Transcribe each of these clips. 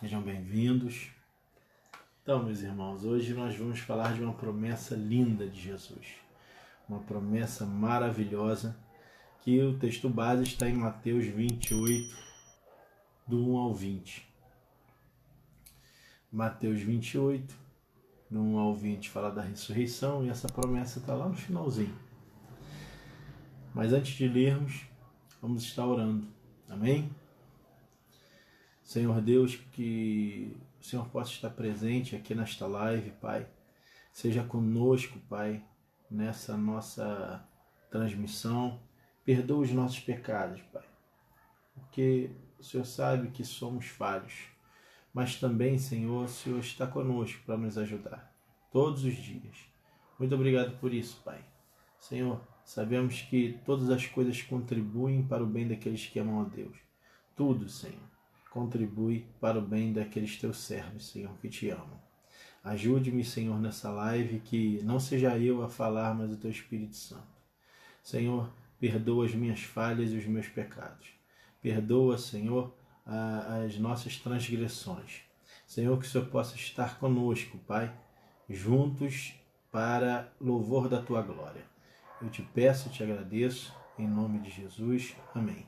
Sejam bem-vindos. Então, meus irmãos, hoje nós vamos falar de uma promessa linda de Jesus. Uma promessa maravilhosa que o texto base está em Mateus 28, do 1 ao 20. Mateus 28, do 1 ao 20, fala da ressurreição e essa promessa está lá no finalzinho. Mas antes de lermos, vamos estar orando. Amém? Senhor Deus, que o Senhor possa estar presente aqui nesta live, Pai. Seja conosco, Pai, nessa nossa transmissão. Perdoa os nossos pecados, Pai. Porque o Senhor sabe que somos falhos. Mas também, Senhor, o Senhor está conosco para nos ajudar. Todos os dias. Muito obrigado por isso, Pai. Senhor, sabemos que todas as coisas contribuem para o bem daqueles que amam a Deus. Tudo, Senhor, contribui para o bem daqueles teus servos, Senhor, que te amam. Ajude-me, Senhor, nessa live, que não seja eu a falar, mas o teu Espírito Santo. Senhor, perdoa as minhas falhas e os meus pecados. Perdoa, Senhor, as nossas transgressões. Senhor, que o Senhor possa estar conosco, Pai, juntos para louvor da tua glória. Eu te peço, te agradeço, em nome de Jesus. Amém.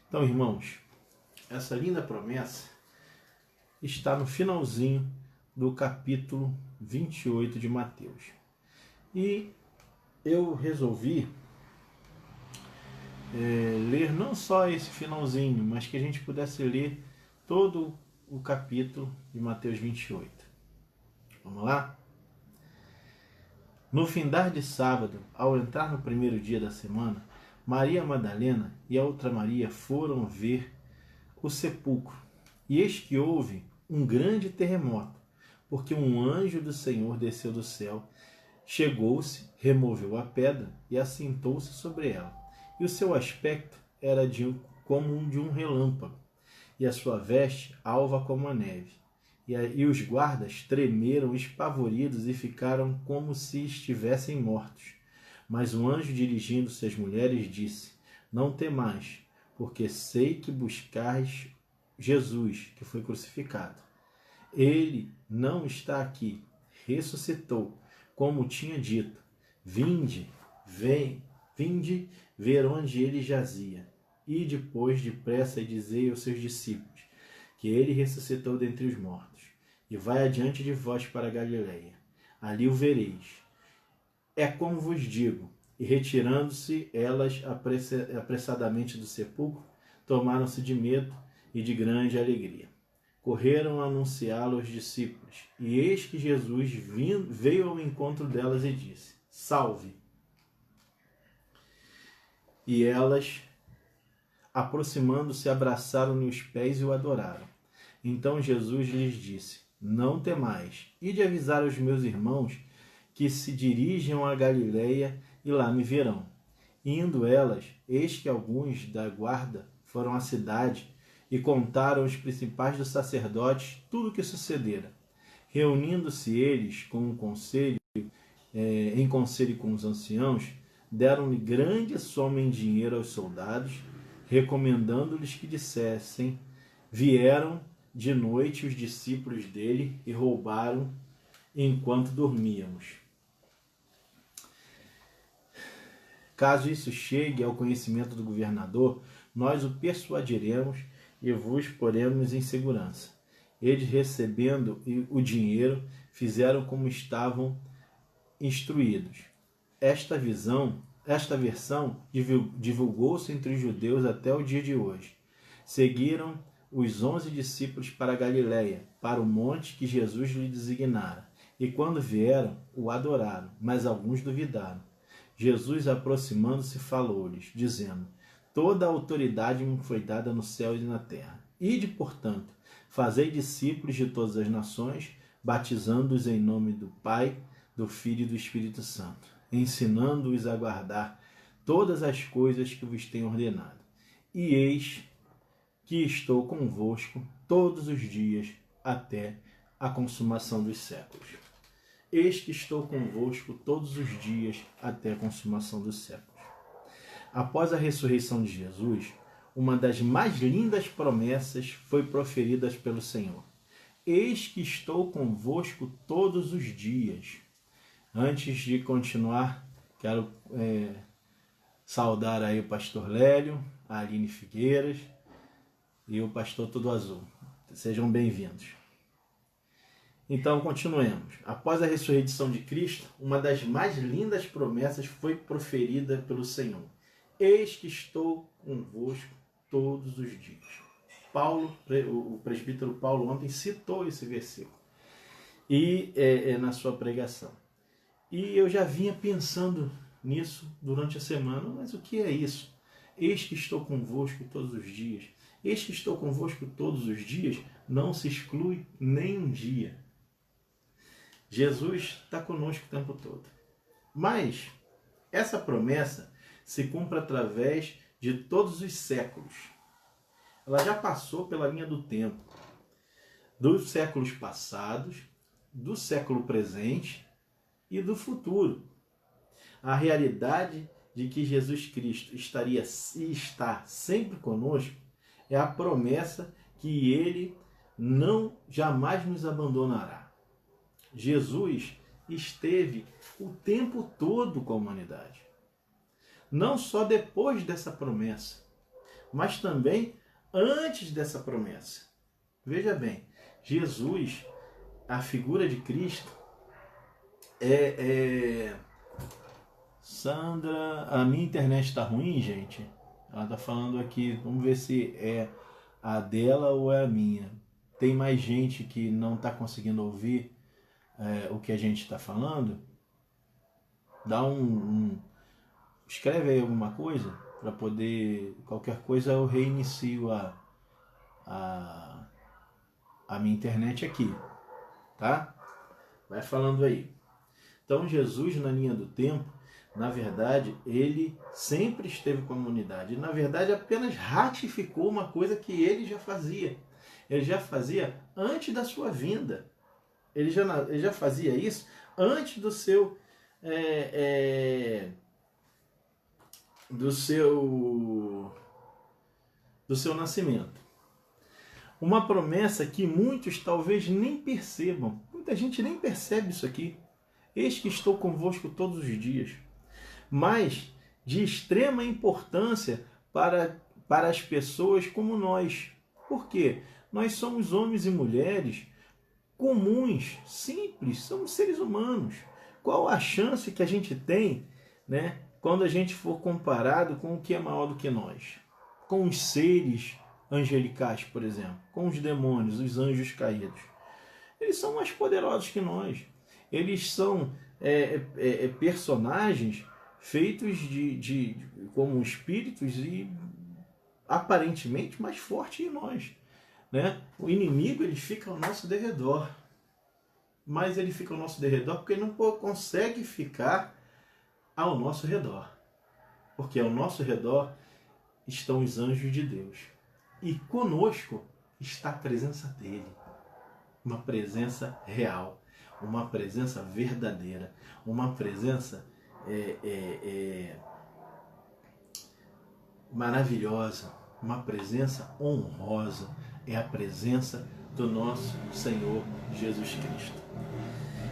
Então, irmãos, essa linda promessa está no finalzinho do capítulo 28 de Mateus. E eu resolvi ler não só esse finalzinho, mas que a gente pudesse ler todo o capítulo de Mateus 28. Vamos lá? No findar de sábado, ao entrar no primeiro dia da semana, Maria Madalena e a outra Maria foram ver o sepulcro. E eis que houve um grande terremoto, porque um anjo do Senhor desceu do céu, chegou-se, removeu a pedra e assentou-se sobre ela. E o seu aspecto era como de um relâmpago, e a sua veste alva como a neve. E os guardas tremeram espavoridos e ficaram como se estivessem mortos. Mas o anjo, dirigindo-se às mulheres, disse: Não temais, porque sei que buscais Jesus, que foi crucificado. Ele não está aqui, ressuscitou, como tinha dito. Vinde ver onde ele jazia. E depois depressa dizei aos seus discípulos que ele ressuscitou dentre os mortos, e vai adiante de vós para a Galileia. Ali o vereis. É como vos digo. E retirando-se elas apressadamente do sepulcro, tomaram-se de medo e de grande alegria. Correram a anunciá-lo aos discípulos. E eis que Jesus veio ao encontro delas e disse: Salve! E elas, aproximando-se, abraçaram-lhe os pés e o adoraram. Então Jesus lhes disse: Não temais, ide avisar aos meus irmãos que se dirijam a Galileia e lá me verão. Indo elas, eis que alguns da guarda foram à cidade e contaram aos principais dos sacerdotes tudo o que sucedera. Reunindo-se eles em conselho com os anciãos, deram-lhe grande soma em dinheiro aos soldados, recomendando-lhes que dissessem: Vieram de noite os discípulos dele e roubaram enquanto dormíamos. Caso isso chegue ao conhecimento do governador, nós o persuadiremos e vos poremos em segurança. Eles, recebendo o dinheiro, fizeram como estavam instruídos. Esta versão divulgou-se entre os judeus até o dia de hoje. Seguiram os 11 discípulos para a Galileia, para o monte que Jesus lhe designara. E quando vieram, o adoraram, mas alguns duvidaram. Jesus, aproximando-se, falou-lhes, dizendo: Toda a autoridade me foi dada no céu e na terra. Ide, portanto, fazei discípulos de todas as nações, batizando-os em nome do Pai, do Filho e do Espírito Santo, ensinando-os a guardar todas as coisas que vos tenho ordenado. E eis que estou convosco todos os dias até a consumação dos séculos. Eis que estou convosco todos os dias até a consumação dos séculos. Após a ressurreição de Jesus, uma das mais lindas promessas foi proferida pelo Senhor. Eis que estou convosco todos os dias. Antes de continuar, quero saudar aí o pastor Lélio, a Aline Figueiras e o pastor Tudo Azul. Sejam bem-vindos. Então, continuemos. Após a ressurreição de Cristo, uma das mais lindas promessas foi proferida pelo Senhor. Eis que estou convosco todos os dias. Paulo, o presbítero Paulo ontem citou esse versículo e na sua pregação. E eu já vinha pensando nisso durante a semana, mas o que é isso? Eis que estou convosco todos os dias. Eis que estou convosco todos os dias não se exclui nem um dia. Jesus está conosco o tempo todo. Mas essa promessa se cumpre através de todos os séculos. Ela já passou pela linha do tempo, dos séculos passados, do século presente e do futuro. A realidade de que Jesus Cristo estaria e está sempre conosco é a promessa que Ele não jamais nos abandonará. Jesus esteve o tempo todo com a humanidade. Não só depois dessa promessa, mas também antes dessa promessa. Veja bem, Jesus, a figura de Cristo, Sandra, a minha internet está ruim, gente. Ela está falando aqui, vamos ver se é a dela ou é a minha. Tem mais gente que não está conseguindo ouvir o que a gente está falando? Dá escreve aí alguma coisa para poder, qualquer coisa eu reinicio a minha internet aqui, tá? Vai falando aí. Então Jesus, na linha do tempo, na verdade, ele sempre esteve com a humanidade. E, na verdade, apenas ratificou uma coisa que ele já fazia. Ele já fazia antes da sua vinda. Ele já fazia isso antes do seu nascimento. Uma promessa que muitos talvez nem percebam. Muita gente nem percebe isso aqui. Eis que estou convosco todos os dias. Mas de extrema importância para as pessoas como nós. Por quê? Nós somos homens e mulheres comuns, simples, somos seres humanos. Qual a chance que a gente tem, né, quando a gente for comparado com o que é maior do que nós? Com os seres angelicais, por exemplo, com os demônios, os anjos caídos. Eles são mais poderosos que nós. Eles são personagens feitos como espíritos e aparentemente mais fortes que nós. Né? O inimigo ele fica ao nosso derredor. Mas ele fica ao nosso derredor porque ele não consegue ficar ao nosso redor. Porque ao nosso redor estão os anjos de Deus. E conosco está a presença dele. Uma presença real. Uma presença verdadeira. Uma presença maravilhosa. Uma presença honrosa. É a presença do nosso Senhor Jesus Cristo.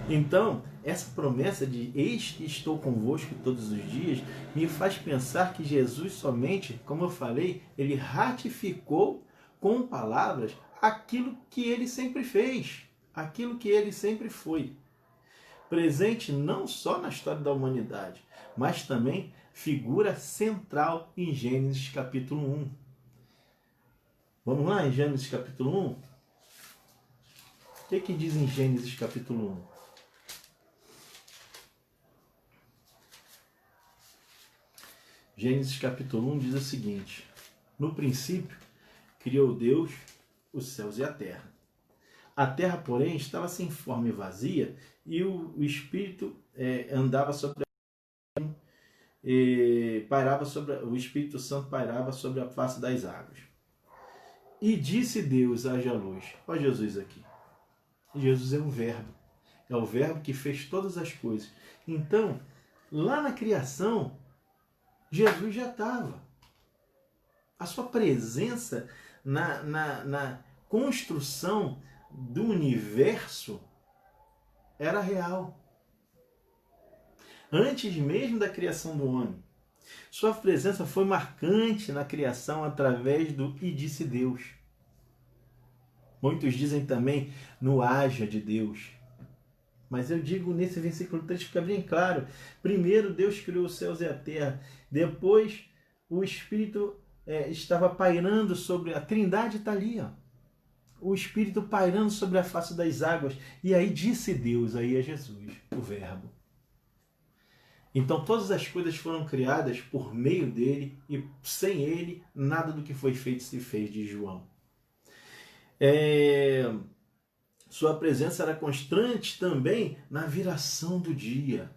Então, essa promessa de eis que estou convosco todos os dias, me faz pensar que Jesus somente, como eu falei, ele ratificou com palavras aquilo que ele sempre fez, aquilo que ele sempre foi. Presente não só na história da humanidade, mas também figura central em Gênesis capítulo 1. Vamos lá em Gênesis capítulo 1? O que diz em Gênesis capítulo 1? Gênesis capítulo 1 diz o seguinte: no princípio, criou Deus os céus e a terra. A terra, porém, estava sem forma e vazia, e o Espírito andava sobre o Espírito Santo pairava sobre a face das águas. E disse Deus: haja luz. Olha Jesus aqui. Jesus é um verbo. É o verbo que fez todas as coisas. Então, lá na criação, Jesus já estava. A sua presença na construção do universo era real. Antes mesmo da criação do homem. Sua presença foi marcante na criação através do "e disse Deus". Muitos dizem também no "haja de Deus". Mas eu digo nesse versículo 3, fica bem claro. Primeiro Deus criou os céus e a terra. Depois o Espírito estava pairando sobre... A Trindade está ali, ó. O Espírito pairando sobre a face das águas. E aí disse Deus, aí é Jesus, o Verbo. Então todas as coisas foram criadas por meio dele, e sem ele nada do que foi feito se fez, diz João. Sua presença era constante também na viração do dia,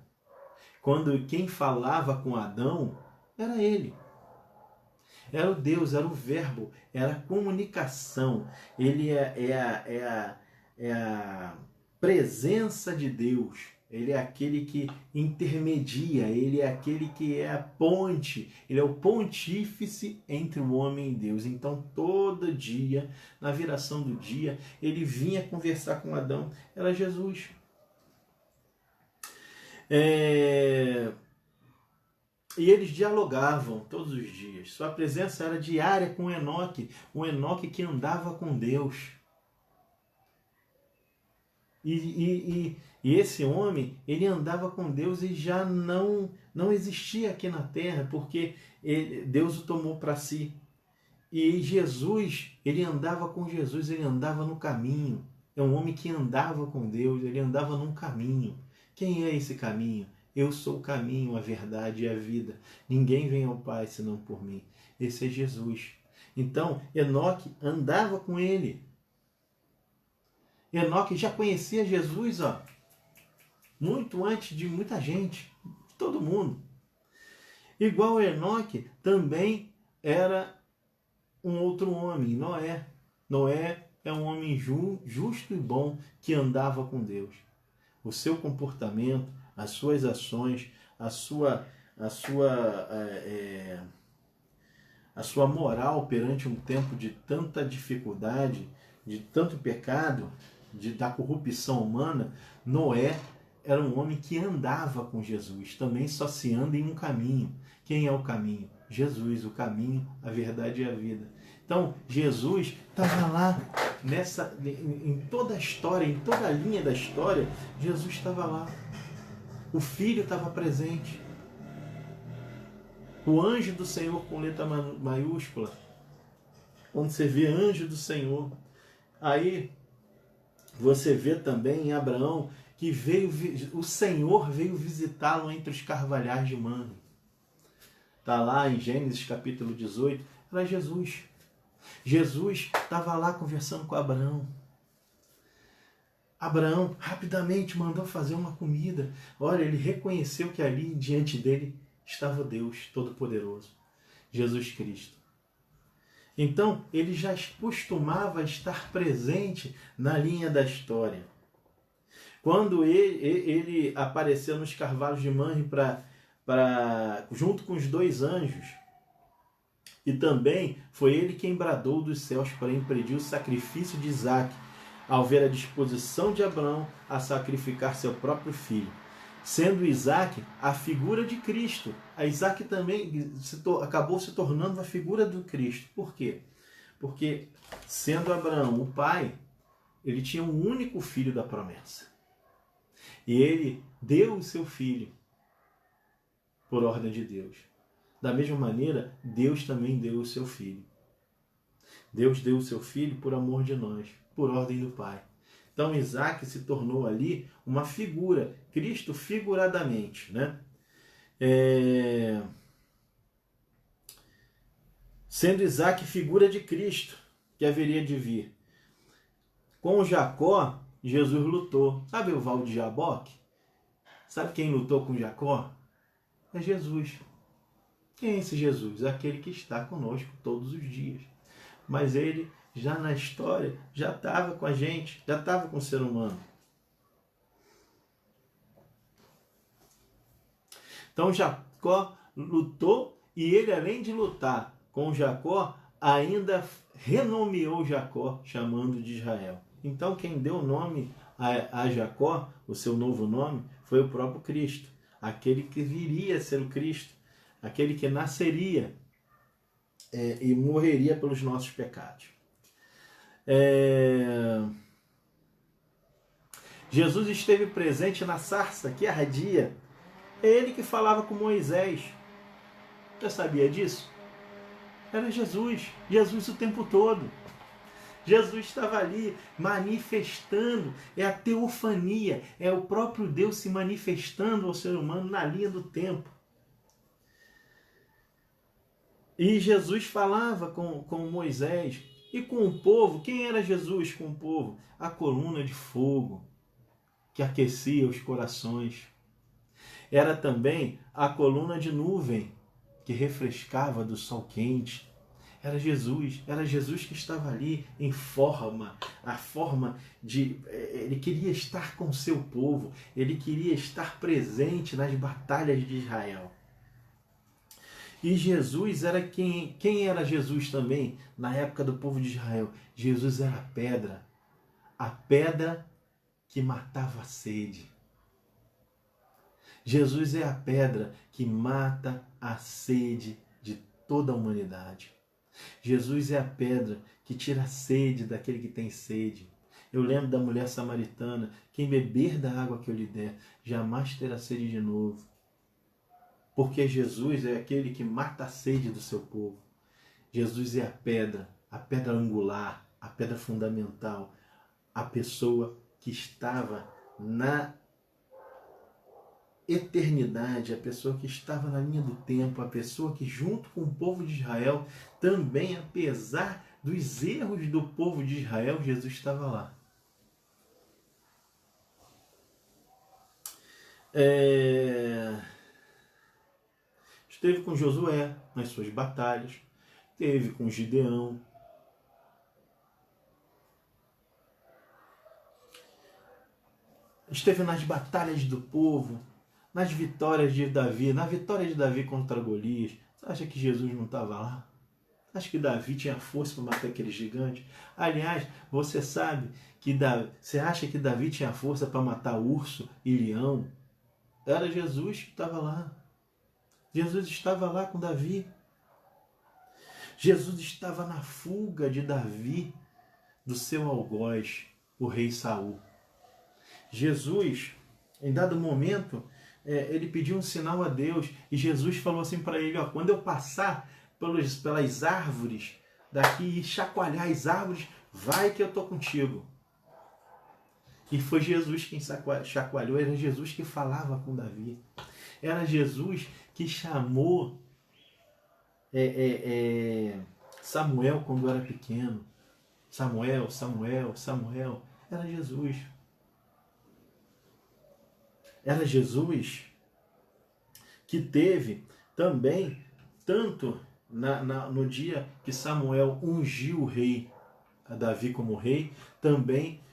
quando quem falava com Adão era ele. Era o Deus, era o Verbo, era a comunicação. Ele é a presença de Deus. Ele é aquele que intermedia, ele é aquele que é a ponte, ele é o pontífice entre o homem e Deus. Então, todo dia, na viração do dia, ele vinha conversar com Adão, era Jesus. E eles dialogavam todos os dias. Sua presença era diária com Enoque, um Enoque que andava com Deus. E esse homem, ele andava com Deus e já não existia aqui na terra, porque Deus o tomou para si. E Jesus, ele andava com Jesus, ele andava no caminho. É um homem que andava com Deus, ele andava num caminho. Quem é esse caminho? Eu sou o caminho, a verdade e a vida. Ninguém vem ao Pai senão por mim. Esse é Jesus. Então, Enoque andava com ele. Enoque já conhecia Jesus, ó, muito antes de muita gente, de todo mundo. Igual Enoque, também era um outro homem, Noé. Noé é um homem justo e bom que andava com Deus. O seu comportamento, as suas ações, a sua moral perante um tempo de tanta dificuldade, de tanto pecado, da corrupção humana, Noé era um homem que andava com Jesus. Também só se anda em um caminho. Quem é o caminho? Jesus, o caminho, a verdade e a vida. Então, Jesus estava lá, em toda a história, em toda a linha da história, Jesus estava lá. O Filho estava presente. O anjo do Senhor com letra maiúscula. Quando você vê anjo do Senhor, aí você vê também em Abraão que o Senhor veio visitá-lo entre os carvalhais de Mamre. Está lá em Gênesis capítulo 18, era Jesus. Jesus estava lá conversando com Abraão. Abraão rapidamente mandou fazer uma comida. Olha, ele reconheceu que ali diante dele estava Deus Todo-Poderoso, Jesus Cristo. Então, ele já costumava estar presente na linha da história. Quando ele apareceu nos carvalhos de Mamre junto com os dois anjos, e também foi ele quem bradou dos céus para impedir o sacrifício de Isaque, ao ver a disposição de Abraão a sacrificar seu próprio filho. Sendo Isaque a figura de Cristo. A Isaque também acabou se tornando a figura do Cristo. Por quê? Porque, sendo Abraão o pai, ele tinha um único filho da promessa. E ele deu o seu filho por ordem de Deus. Da mesma maneira, Deus também deu o seu filho. Deus deu o seu filho por amor de nós, por ordem do Pai. Então Isaque se tornou ali uma figura, Cristo figuradamente, né? Sendo Isaque figura de Cristo, que haveria de vir. Com Jacó, Jesus lutou. Sabe o Val de Jaboque? Sabe quem lutou com Jacó? É Jesus. Quem é esse Jesus? Aquele que está conosco todos os dias. Mas ele, já na história, já estava com a gente, já estava com o ser humano. Então Jacó lutou, e ele, além de lutar com Jacó, ainda renomeou Jacó, chamando de Israel. Então quem deu o nome a Jacó, o seu novo nome, foi o próprio Cristo, aquele que viria a ser o Cristo, aquele que nasceria e morreria pelos nossos pecados. Jesus esteve presente na sarça que ardia. É ele que falava com Moisés. Você sabia disso? Era Jesus. Jesus o tempo todo. Jesus estava ali manifestando. É a teofania. É o próprio Deus se manifestando ao ser humano na linha do tempo. E Jesus falava com Moisés e com o povo. Quem era Jesus com o povo? A coluna de fogo que aquecia os corações. Era também a coluna de nuvem que refrescava do sol quente. Era Jesus que estava ali em forma, a forma de... Ele queria estar com o seu povo, ele queria estar presente nas batalhas de Israel. E Jesus era quem era Jesus também na época do povo de Israel? Jesus era a pedra que matava a sede. Jesus é a pedra que mata a sede de toda a humanidade. Jesus é a pedra que tira a sede daquele que tem sede. Eu lembro da mulher samaritana: quem beber da água que eu lhe der, jamais terá sede de novo. Porque Jesus é aquele que mata a sede do seu povo. Jesus é a pedra angular, a pedra fundamental, a pessoa que estava na eternidade, a pessoa que estava na linha do tempo, a pessoa que junto com o povo de Israel, também apesar dos erros do povo de Israel, Jesus estava lá. Esteve com Josué nas suas batalhas, esteve com Gideão, esteve nas batalhas do povo, nas vitórias de Davi, na vitória de Davi contra Golias. Você acha que Jesus não estava lá? Você acha que Davi tinha força para matar aquele gigante? Aliás, você sabe que você acha que Davi tinha força para matar urso e leão? Era Jesus que estava lá. Jesus estava lá com Davi. Jesus estava na fuga de Davi do seu algoz, o rei Saul. Jesus, em dado momento, ele pediu um sinal a Deus e Jesus falou assim para ele: quando eu passar pelas árvores daqui e chacoalhar as árvores, vai que eu estou contigo. E foi Jesus quem chacoalhou, era Jesus que falava com Davi. Era Jesus que chamou Samuel quando era pequeno. Samuel, Samuel, Samuel. Era Jesus. Era Jesus que teve também, tanto no dia que Samuel ungiu o rei, a Davi como rei, também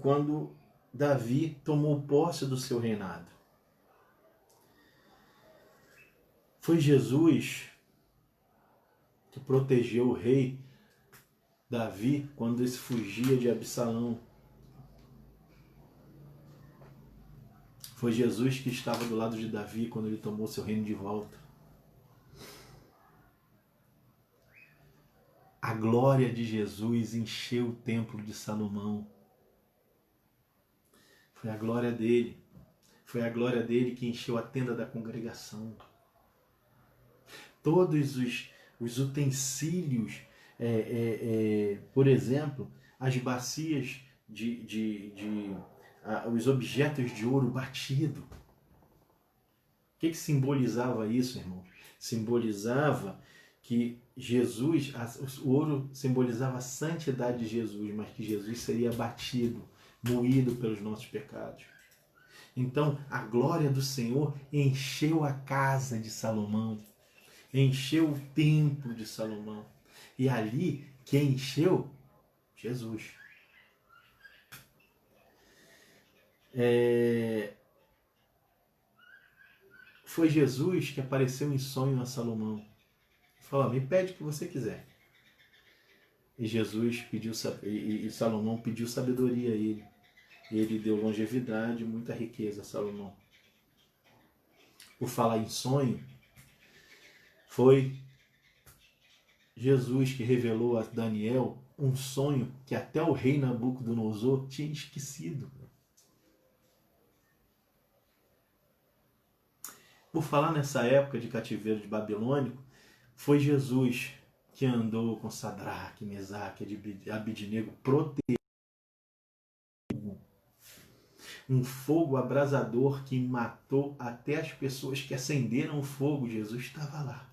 quando Davi tomou posse do seu reinado. Foi Jesus que protegeu o rei Davi quando ele fugia de Absalão. Foi Jesus que estava do lado de Davi quando ele tomou seu reino de volta. A glória de Jesus encheu o templo de Salomão. Foi a glória dele. Foi a glória dele que encheu a tenda da congregação. Todos os utensílios, por exemplo, as bacias os objetos de ouro batido. O que simbolizava isso, irmão? Simbolizava que Jesus, o ouro simbolizava a santidade de Jesus, mas que Jesus seria batido, moído pelos nossos pecados. Então, a glória do Senhor encheu a casa de Salomão, encheu o templo de Salomão. E ali, quem encheu? Jesus. Foi Jesus que apareceu em sonho a Salomão. Falou, me pede o que você quiser. E Jesus pediu, e Salomão pediu sabedoria a ele. E ele deu longevidade, muita riqueza a Salomão. Por falar em sonho, foi Jesus que revelou a Daniel um sonho que até o rei Nabucodonosor tinha esquecido. Por falar nessa época de cativeiro de babilônico, foi Jesus que andou com Sadraque, Mesaque e Abidnego protegendo um fogo abrasador que matou até as pessoas que acenderam o fogo. Jesus estava lá,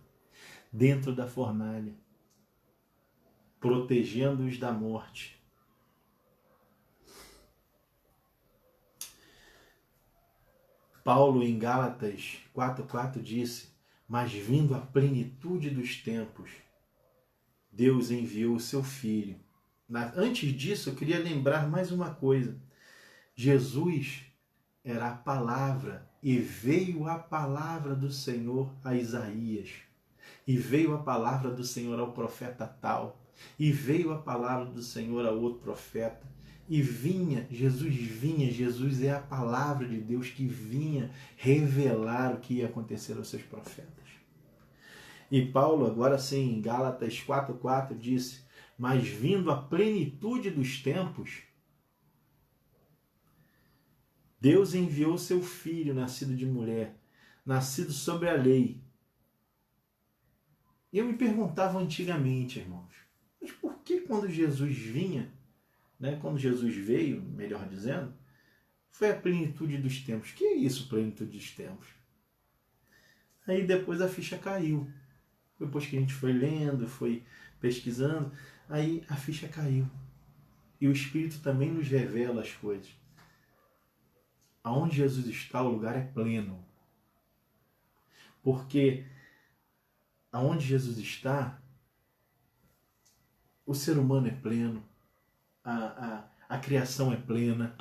dentro da fornalha, protegendo-os da morte. Paulo, em Gálatas 4,4 disse: mas vindo a plenitude dos tempos, Deus enviou o seu Filho. Antes disso, eu queria lembrar mais uma coisa. Jesus era a palavra, e veio a palavra do Senhor a Isaías, e veio a palavra do Senhor ao profeta tal, e veio a palavra do Senhor a outro profeta, e Jesus é a palavra de Deus que vinha revelar o que ia acontecer aos seus profetas. E Paulo, agora sim, em Gálatas 4,4 disse: mas vindo a plenitude dos tempos, Deus enviou seu Filho, nascido de mulher, nascido sobre a lei. E eu me perguntava antigamente, irmãos, mas por que quando Jesus vinha, quando Jesus veio, melhor dizendo, foi a plenitude dos tempos? Que é isso, plenitude dos tempos? Aí depois a ficha caiu. Depois que a gente foi lendo, foi pesquisando, aí a ficha caiu. E o Espírito também nos revela as coisas. Aonde Jesus está, o lugar é pleno. Porque aonde Jesus está, o ser humano é pleno, a criação é plena.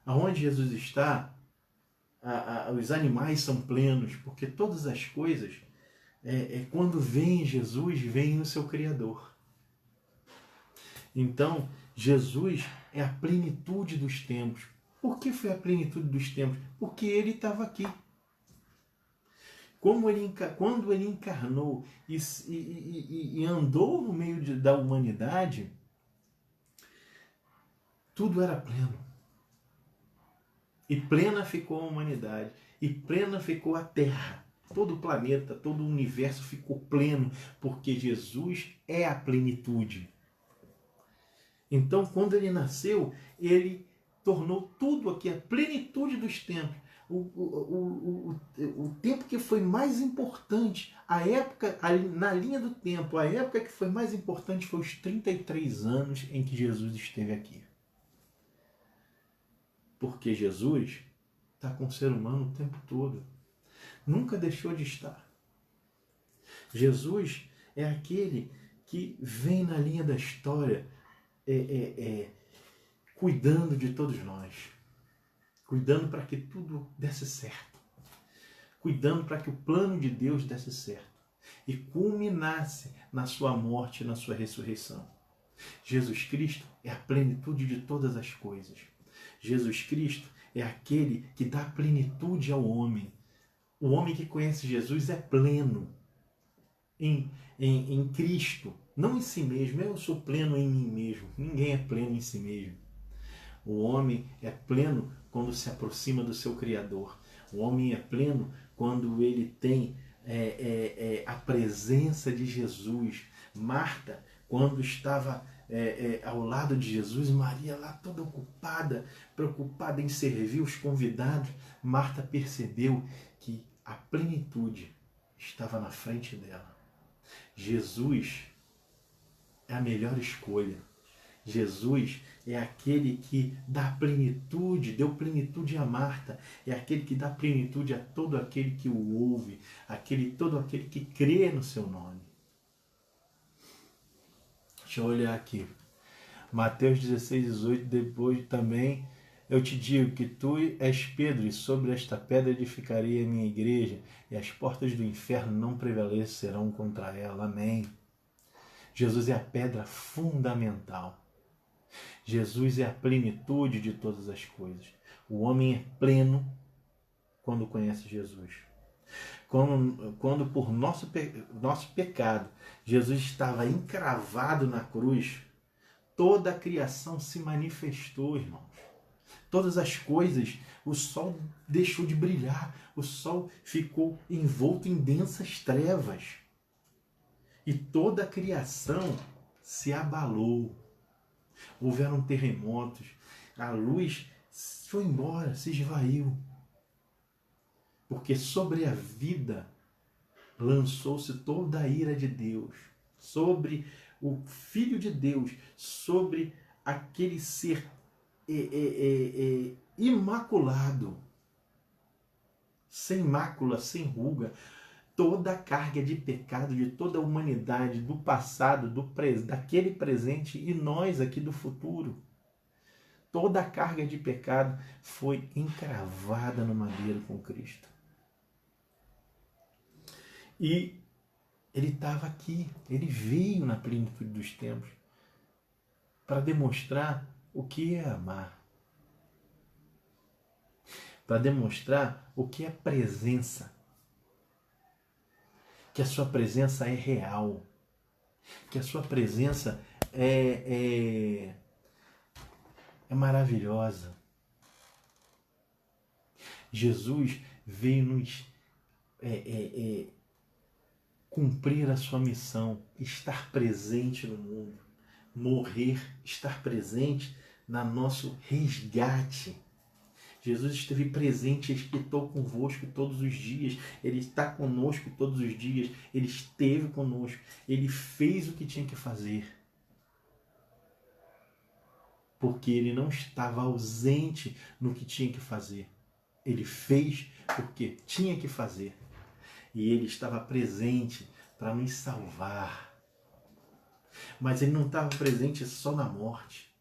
Aonde Jesus está, os animais são plenos, porque todas as coisas, quando vem Jesus, vem o seu Criador. Então, Jesus é a plenitude dos tempos. Por que foi a plenitude dos tempos? Porque ele estava aqui. Quando ele encarnou e andou no meio da humanidade, tudo era pleno. E plena ficou a humanidade. E plena ficou a Terra. Todo o planeta, todo o universo ficou pleno, porque Jesus é a plenitude. Então, quando ele nasceu, ele tornou tudo aqui a plenitude dos tempos. O tempo que foi mais importante, a época, na linha do tempo, a época que foi mais importante foi os 33 anos em que Jesus esteve aqui. Porque Jesus está com o ser humano o tempo todo. Nunca deixou de estar. Jesus é aquele que vem na linha da história cuidando de todos nós. Cuidando para que tudo desse certo. Cuidando para que o plano de Deus desse certo. E culminasse na sua morte e na sua ressurreição. Jesus Cristo é a plenitude de todas as coisas. Jesus Cristo é aquele que dá plenitude ao homem. O homem que conhece Jesus é pleno em Cristo, não em si mesmo. Eu sou pleno em mim mesmo. Ninguém é pleno em si mesmo. O homem é pleno quando se aproxima do seu Criador. O homem é pleno quando ele tem a presença de Jesus. Marta, quando estava ao lado de Jesus, Maria lá toda ocupada, preocupada em servir os convidados, Marta percebeu que a plenitude estava na frente dela. Jesus é a melhor escolha. Jesus é aquele que dá plenitude, deu plenitude a Marta, é aquele que dá plenitude a todo aquele que o ouve, todo aquele que crê no seu nome. Deixa eu olhar aqui. Mateus 16, 18, depois também Eu te digo que tu és Pedro, e sobre esta pedra edificarei a minha igreja, e as portas do inferno não prevalecerão contra ela. Amém. Jesus é a pedra fundamental. Jesus é a plenitude de todas as coisas. O homem é pleno quando conhece Jesus. Quando por nosso pecado, Jesus estava encravado na cruz, toda a criação se manifestou, irmãos. Todas as coisas, o sol deixou de brilhar, o sol ficou envolto em densas trevas. E toda a criação se abalou. Houveram terremotos, a luz foi embora, se esvaiu. Porque sobre a vida lançou-se toda a ira de Deus, sobre o Filho de Deus, sobre aquele ser imaculado, sem mácula, sem ruga, toda a carga de pecado de toda a humanidade, do passado, daquele presente e nós aqui do futuro. Toda a carga de pecado foi encravada no madeiro com Cristo. E ele estava aqui, ele veio na plenitude dos tempos para demonstrar o que é amar. Para demonstrar o que é presença. Que a sua presença é real. Que a sua presença é maravilhosa. Jesus veio nos cumprir a sua missão, estar presente no mundo, morrer, estar presente no nosso resgate. Jesus esteve presente, Ele estou convosco todos os dias, Ele está conosco todos os dias, Ele esteve conosco, Ele fez o que tinha que fazer. Porque Ele não estava ausente no que tinha que fazer. Ele fez porque tinha que fazer. E Ele estava presente para nos salvar. Mas Ele não estava presente só na morte.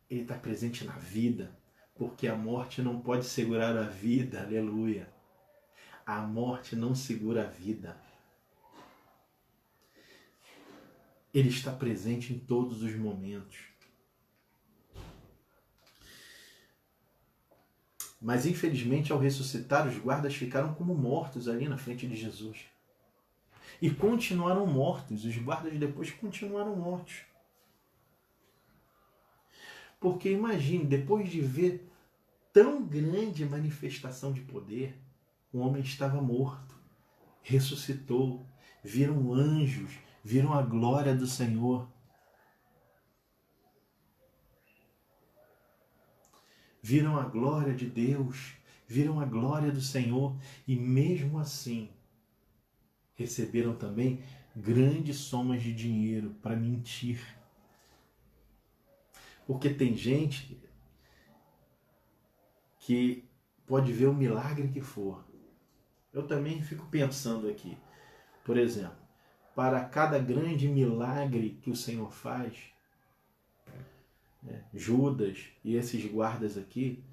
Ele está presente na vida. Porque a morte não pode segurar a vida. Aleluia. A morte não segura a vida. Ele está presente em todos os momentos. Mas infelizmente, ao ressuscitar, os guardas ficaram como mortos ali na frente de Jesus. E continuaram mortos. Os guardas depois continuaram mortos. Porque imagine, depois de ver tão grande manifestação de poder, o homem estava morto, ressuscitou, viram anjos, viram a glória do Senhor. Viram a glória de Deus, viram a glória do Senhor e mesmo assim receberam também grandes somas de dinheiro para mentir. Porque tem gente que pode ver o milagre que for. Eu também fico pensando aqui, por exemplo, para cada grande milagre que o Senhor faz, Judas e esses guardas aqui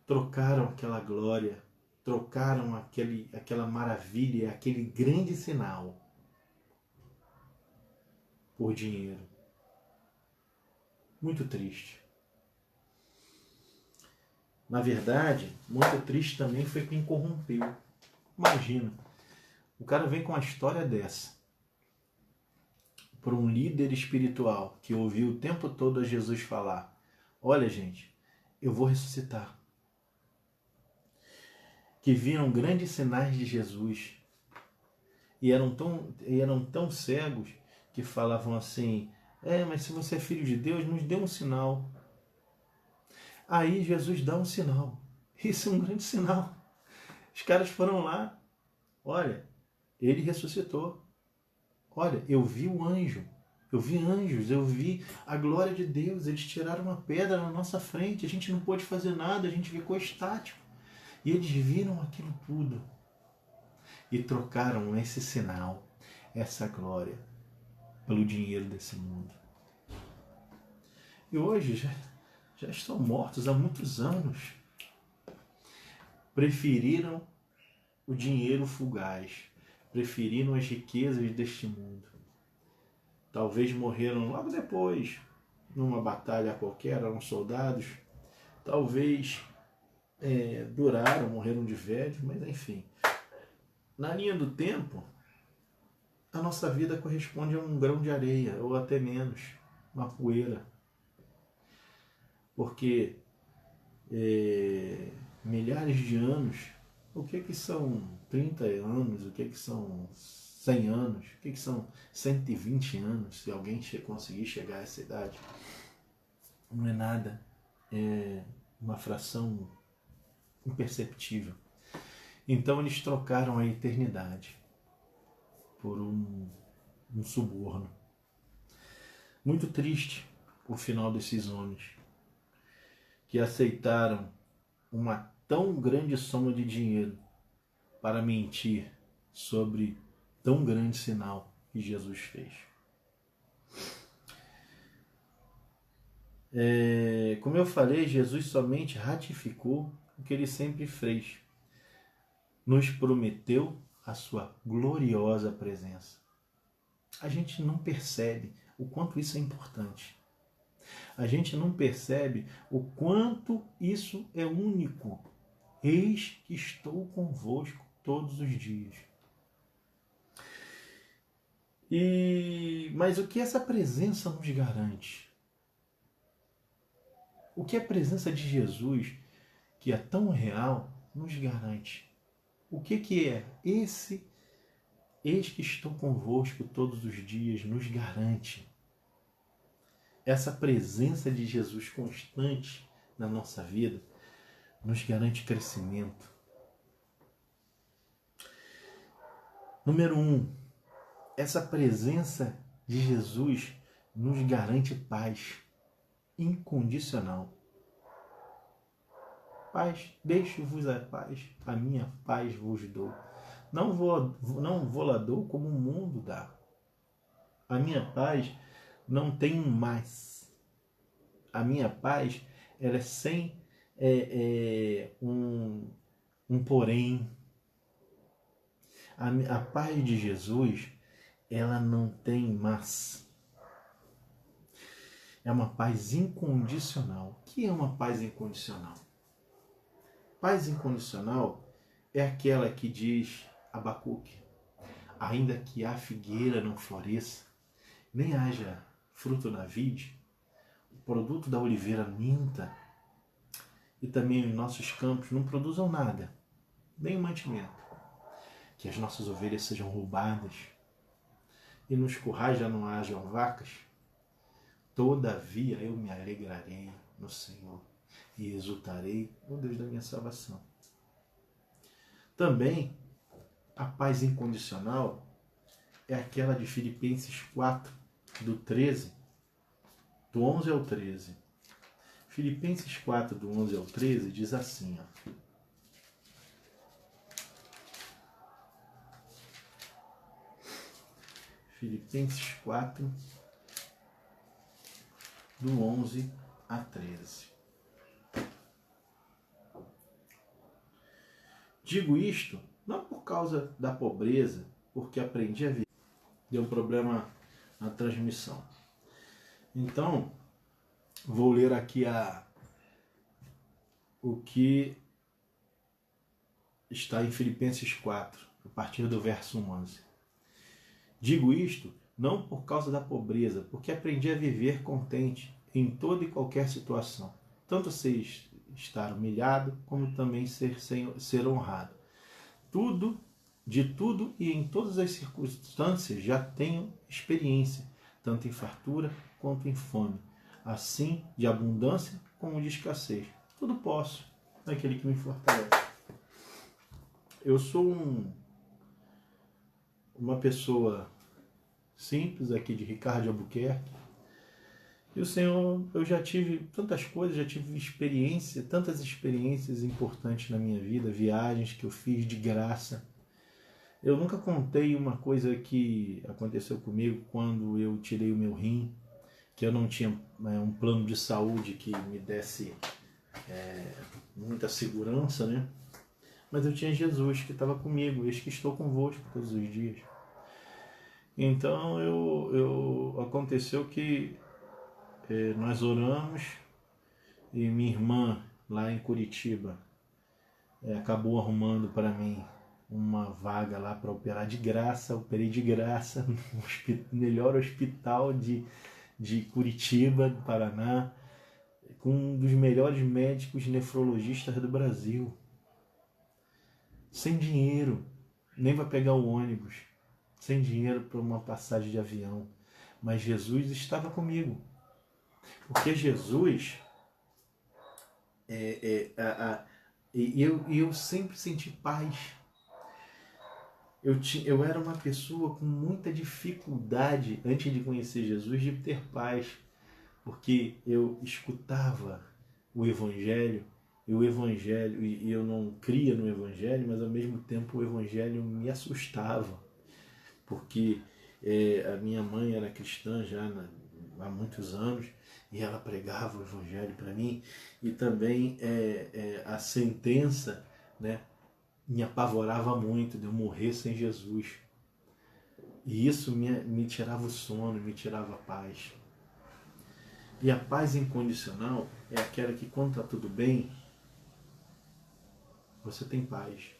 trocaram aquela glória, trocaram aquela maravilha, aquele grande sinal por dinheiro. Muito triste. Na verdade, muito triste também foi quem corrompeu. Imagina, o cara vem com uma história dessa por um líder espiritual que ouviu o tempo todo a Jesus falar: olha, gente, eu vou ressuscitar. Que viram grandes sinais de Jesus e eram tão cegos que falavam assim: mas se você é filho de Deus, nos dê um sinal. Aí Jesus dá um sinal. Isso é um grande sinal. Os caras foram lá: olha, ele ressuscitou. Olha, eu vi o anjo, eu vi anjos, eu vi a glória de Deus. Eles tiraram uma pedra na nossa frente, a gente não pôde fazer nada, a gente ficou estático. E eles viram aquilo tudo e trocaram esse sinal, essa glória, pelo dinheiro desse mundo. E hoje já estão mortos há muitos anos. Preferiram o dinheiro fugaz, preferiram as riquezas deste mundo. Talvez morreram logo depois, numa batalha qualquer, eram soldados. Talvez duraram, morreram de velhos, mas enfim. Na linha do tempo, a nossa vida corresponde a um grão de areia, ou até menos, uma poeira. Porque milhares de anos, o que são 30 anos, o que são 100 anos, o que são 120 anos, se alguém conseguir chegar a essa idade? Não é nada, é uma fração imperceptível. Então eles trocaram a eternidade por um suborno. Muito triste o final desses homens, que aceitaram uma tão grande soma de dinheiro para mentir sobre tão grande sinal que Jesus fez. Como eu falei, Jesus somente ratificou o que ele sempre fez. Nos prometeu a sua gloriosa presença. A gente não percebe o quanto isso é importante. A gente não percebe o quanto isso é único. Eis que estou convosco todos os dias. Mas o que essa presença nos garante? O que a presença de Jesus, que é tão real, nos garante? O que é esse eis que estou convosco todos os dias nos garante? Essa presença de Jesus constante na nossa vida nos garante crescimento. Número 1, essa presença de Jesus nos garante paz incondicional. Paz, deixo-vos a paz, a minha paz vos dou. Não vou lá dou como o mundo dá. A minha paz não tem um mais. A minha paz, ela é sem um porém. A paz de Jesus, ela não tem mas. É uma paz incondicional. O que é uma paz incondicional? Paz incondicional é aquela que diz Abacuque: ainda que a figueira não floresça, nem haja fruto na vide, o produto da oliveira minta, e também os nossos campos não produzam nada, nem mantimento, que as nossas ovelhas sejam roubadas, e nos currais já não hajam vacas, todavia eu me alegrarei no Senhor e exultarei no Deus da minha salvação. Também a paz incondicional é aquela de Filipenses 4, do 11 ao 13. Filipenses 4, do 11 ao 13, diz assim, ó. Filipenses 4, do 11 a 13. Digo isto não por causa da pobreza, porque aprendi a viver. Deu um problema na transmissão. Então, vou ler aqui o que está em Filipenses 4, a partir do verso 11. Digo isto não por causa da pobreza, porque aprendi a viver contente em toda e qualquer situação, tanto estar humilhado, como também ser honrado. De tudo e em todas as circunstâncias já tenho experiência, tanto em fartura quanto em fome, assim de abundância como de escassez. Tudo posso naquele que me fortalece. Eu sou uma pessoa simples aqui de Ricardo de Albuquerque. E o Senhor, eu já tive tantas coisas, já tive tantas experiências importantes na minha vida, viagens que eu fiz de graça. Eu nunca contei uma coisa que aconteceu comigo quando eu tirei o meu rim. que eu não tinha um plano de saúde que me desse muita segurança, né? Mas eu tinha Jesus que estava comigo, eis que estou convosco todos os dias. Então aconteceu que nós oramos e minha irmã lá em Curitiba acabou arrumando para mim uma vaga lá para operar de graça. Operei de graça no melhor hospital de Curitiba, do Paraná, com um dos melhores médicos nefrologistas do Brasil. Sem dinheiro, nem vai pegar o ônibus, sem dinheiro para uma passagem de avião. Mas Jesus estava comigo. Porque Jesus, eu sempre senti paz. Eu era uma pessoa com muita dificuldade, antes de conhecer Jesus, de ter paz. Porque eu escutava o Evangelho, e eu não cria no Evangelho, mas ao mesmo tempo o Evangelho me assustava. Porque a minha mãe era cristã já há muitos anos, e ela pregava o Evangelho para mim, e também a sentença, né, me apavorava muito de eu morrer sem Jesus. E isso me tirava o sono, me tirava a paz. E a paz incondicional é aquela que, quando está tudo bem, você tem paz.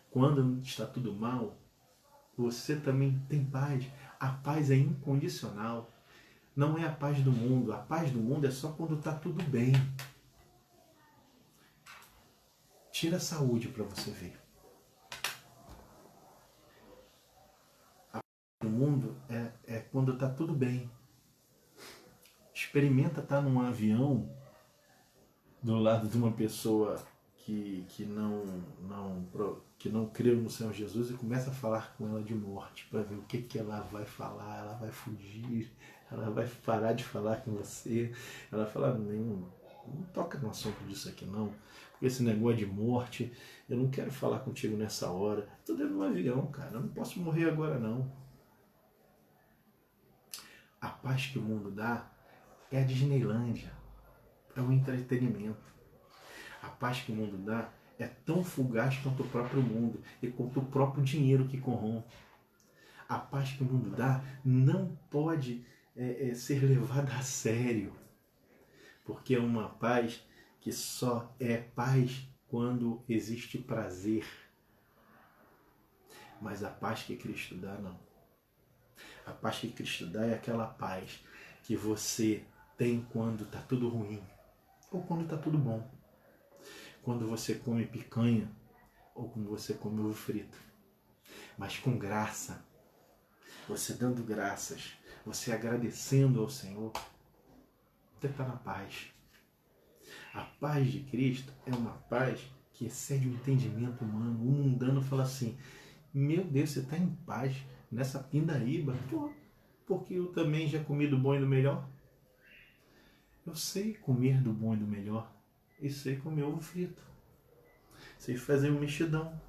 Quando está tudo mal, você também tem paz. A paz é incondicional. Não é a paz do mundo. A paz do mundo é só quando está tudo bem. Tira a saúde para você ver. A paz do mundo é quando está tudo bem. Experimenta estar num avião do lado de uma pessoa que não creu no Senhor Jesus, e começa a falar com ela de morte, para ver o que ela vai falar. Ela vai fugir, ela vai parar de falar com você, ela vai falar, não toca no assunto disso aqui não, porque esse negócio de morte, eu não quero falar contigo nessa hora, estou dentro de um avião, cara, eu não posso morrer agora não. A paz que o mundo dá é a Disneylândia, é o entretenimento. A paz que o mundo dá é tão fugaz quanto o próprio mundo e quanto o próprio dinheiro que corrompe. A paz que o mundo dá não pode ser levada a sério, porque é uma paz que só é paz quando existe prazer. Mas a paz que Cristo dá, não. A paz que Cristo dá é aquela paz que você tem quando está tudo ruim ou quando está tudo bom. Quando você come picanha ou quando você come ovo frito. Mas com graça, você dando graças, você agradecendo ao Senhor, você está na paz. A paz de Cristo é uma paz que excede o entendimento humano. O mundano fala assim, meu Deus, você está em paz nessa pindaíba? Pô, porque eu também já comi do bom e do melhor. Eu sei comer do bom e do melhor. E sei comer ovo frito. Sei fazer um mexidão.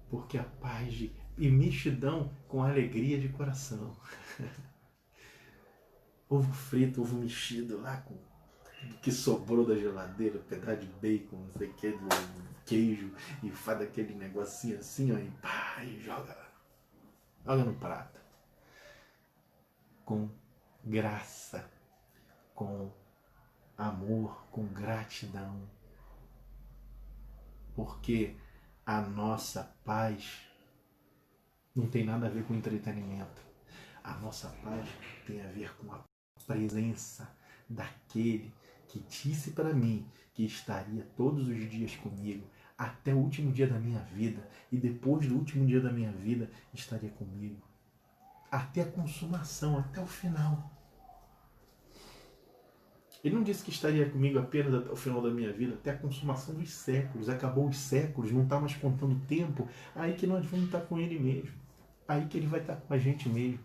Porque a paz de... E mexidão com alegria de coração. Ovo frito, ovo mexido lá com o que sobrou da geladeira, pedaço de bacon, não sei o que, do queijo, e faz aquele negocinho assim, ó, e pá, e joga no prato. Com graça, com amor, com gratidão. Porque a nossa paz não tem nada a ver com entretenimento. A nossa paz tem a ver com a presença daquele que disse para mim que estaria todos os dias comigo até o último dia da minha vida, e depois do último dia da minha vida estaria comigo até a consumação, até o final. Ele não disse que estaria comigo apenas até o final da minha vida, até a consumação dos séculos. Acabou os séculos, não está mais contando o tempo, aí que nós vamos estar com ele mesmo, aí que ele vai estar com a gente mesmo.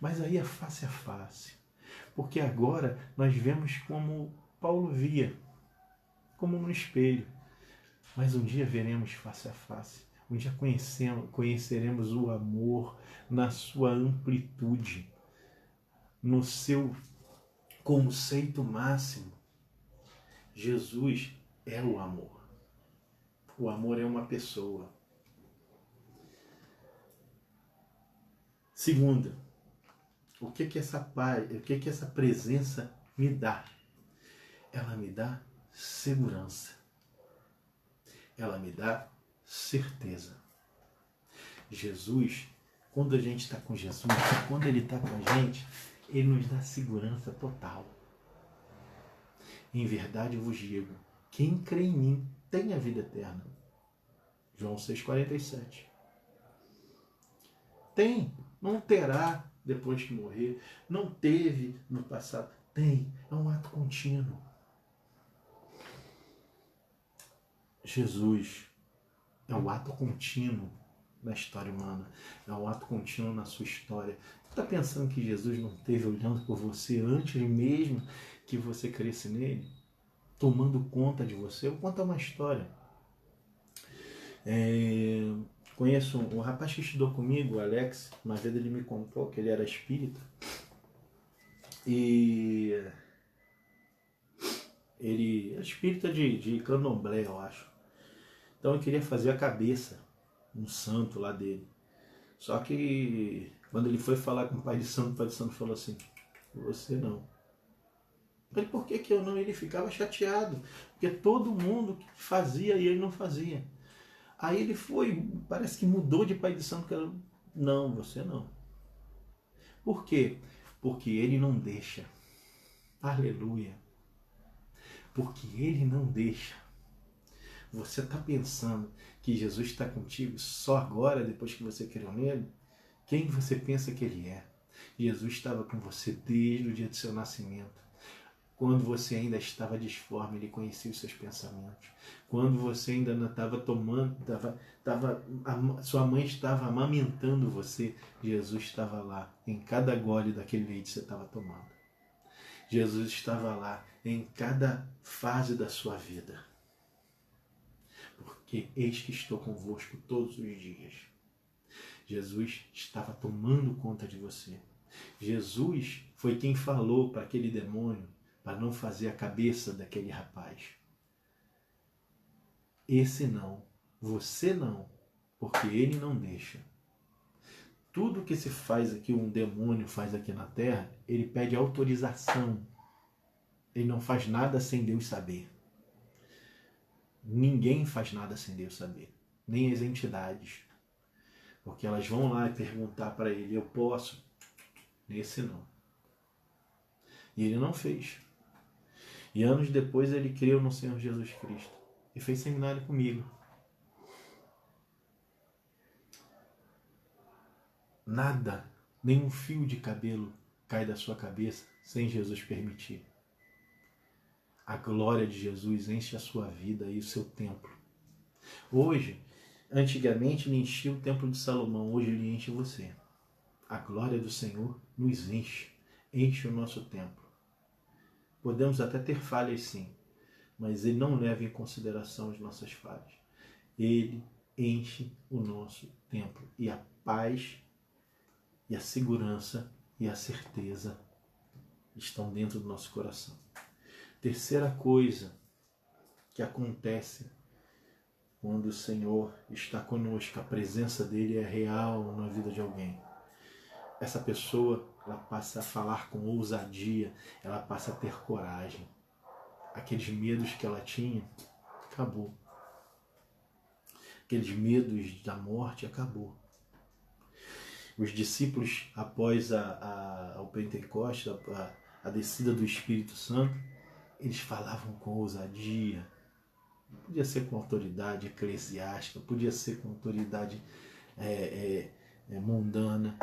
Mas aí é face a face, porque agora nós vemos como Paulo via, como no espelho, mas um dia veremos face a face, um dia conheceremos o amor na sua amplitude, no seu conceito máximo, Jesus é o amor. O amor é uma pessoa. Segunda, o que essa paz, o que essa presença me dá? Ela me dá segurança. Ela me dá certeza. Jesus, quando a gente está com Jesus, quando Ele está com a gente, Ele nos dá segurança total. Em verdade eu vos digo, quem crê em mim tem a vida eterna. João 6,47. Tem, não terá depois que morrer, não teve no passado, tem, é um ato contínuo. Jesus é um ato contínuo na história humana, é um ato contínuo na sua história. Você está pensando que Jesus não esteve olhando por você antes mesmo que você cresce nele? Tomando conta de você? Eu vou contar uma história. Conheço um rapaz que estudou comigo, o Alex. Uma vez ele me contou que ele era espírita. E ele é espírita de candomblé, eu acho. Então eu queria fazer a cabeça, um santo lá dele. Só que quando ele foi falar com o pai de santo falou assim, você não. Eu falei, por que eu não? Ele ficava chateado, porque todo mundo fazia e ele não fazia. Aí ele foi, parece que mudou de pai de santo, que era, não, você não. Por quê? Porque ele não deixa. Aleluia. Porque ele não deixa. Você está pensando que Jesus está contigo só agora, depois que você creu nele? Quem você pensa que ele é? Jesus estava com você desde o dia do seu nascimento. Quando você ainda estava disforme, ele conhecia os seus pensamentos. Quando você ainda não estava tomando, sua mãe estava amamentando você, Jesus estava lá, em cada gole daquele leite que você estava tomando. Jesus estava lá, em cada fase da sua vida. Porque eis que estou convosco todos os dias. Jesus estava tomando conta de você. Jesus foi quem falou para aquele demônio para não fazer a cabeça daquele rapaz. Esse não, você não, porque ele não deixa. Tudo que se faz aqui, um demônio faz aqui na terra, ele pede autorização. Ele não faz nada sem Deus saber. Ninguém faz nada sem Deus saber, nem as entidades. Porque elas vão lá e perguntar para ele, eu posso? Esse não. E ele não fez. E anos depois ele creu no Senhor Jesus Cristo e fez seminário comigo. Nada, nem um fio de cabelo cai da sua cabeça sem Jesus permitir. A glória de Jesus enche a sua vida e o seu templo. Hoje, antigamente ele enchia o templo de Salomão, hoje ele enche você. A glória do Senhor nos enche o nosso templo. Podemos até ter falhas sim, mas ele não leva em consideração as nossas falhas. Ele enche o nosso templo e a paz e a segurança e a certeza estão dentro do nosso coração. Terceira coisa que acontece quando o Senhor está conosco, a presença dele é real na vida de alguém. Essa pessoa, ela passa a falar com ousadia, ela passa a ter coragem. Aqueles medos que ela tinha, acabou. Aqueles medos da morte, acabou. Os discípulos, após o Pentecostes, a descida do Espírito Santo, eles falavam com ousadia. Podia ser com autoridade eclesiástica, podia ser com autoridade mundana.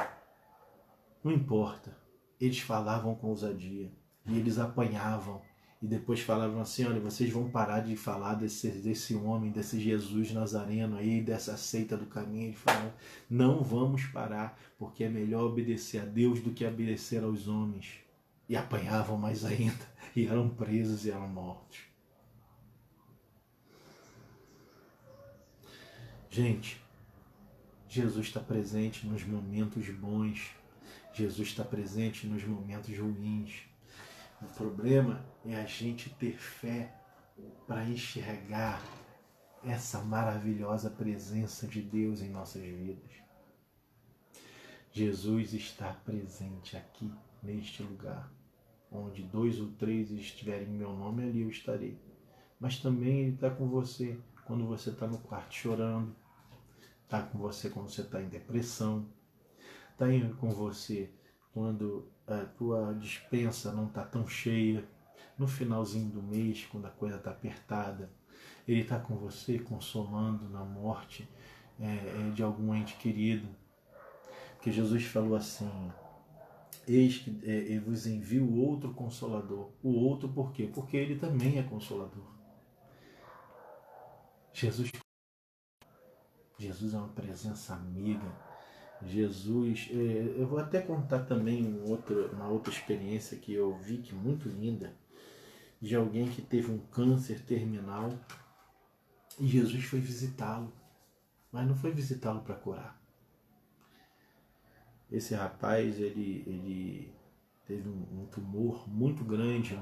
Não importa. Eles falavam com ousadia. E eles apanhavam. E depois falavam assim, olha, vocês vão parar de falar desse homem, desse Jesus Nazareno aí, dessa seita do caminho. Eles falavam, não vamos parar, porque é melhor obedecer a Deus do que obedecer aos homens. E apanhavam mais ainda. E eram presos e eram mortos. Gente, Jesus está presente nos momentos bons. Jesus está presente nos momentos ruins. O problema é a gente ter fé para enxergar essa maravilhosa presença de Deus em nossas vidas. Jesus está presente aqui, neste lugar. Onde 2 ou 3 estiverem em meu nome, ali eu estarei. Mas também Ele está com você quando você está no quarto chorando. Está com você quando você está em depressão. Está com você quando a tua despensa não está tão cheia. No finalzinho do mês, quando a coisa está apertada. Ele está com você consolando na morte de algum ente querido. Porque Jesus falou assim: eis que eu vos envio outro Consolador. O outro por quê? Porque Ele também é Consolador. Jesus é uma presença amiga. Jesus, eu vou até contar também uma outra experiência que eu vi, que é muito linda, de alguém que teve um câncer terminal e Jesus foi visitá-lo, mas não foi visitá-lo para curar. Esse rapaz, ele teve um tumor muito grande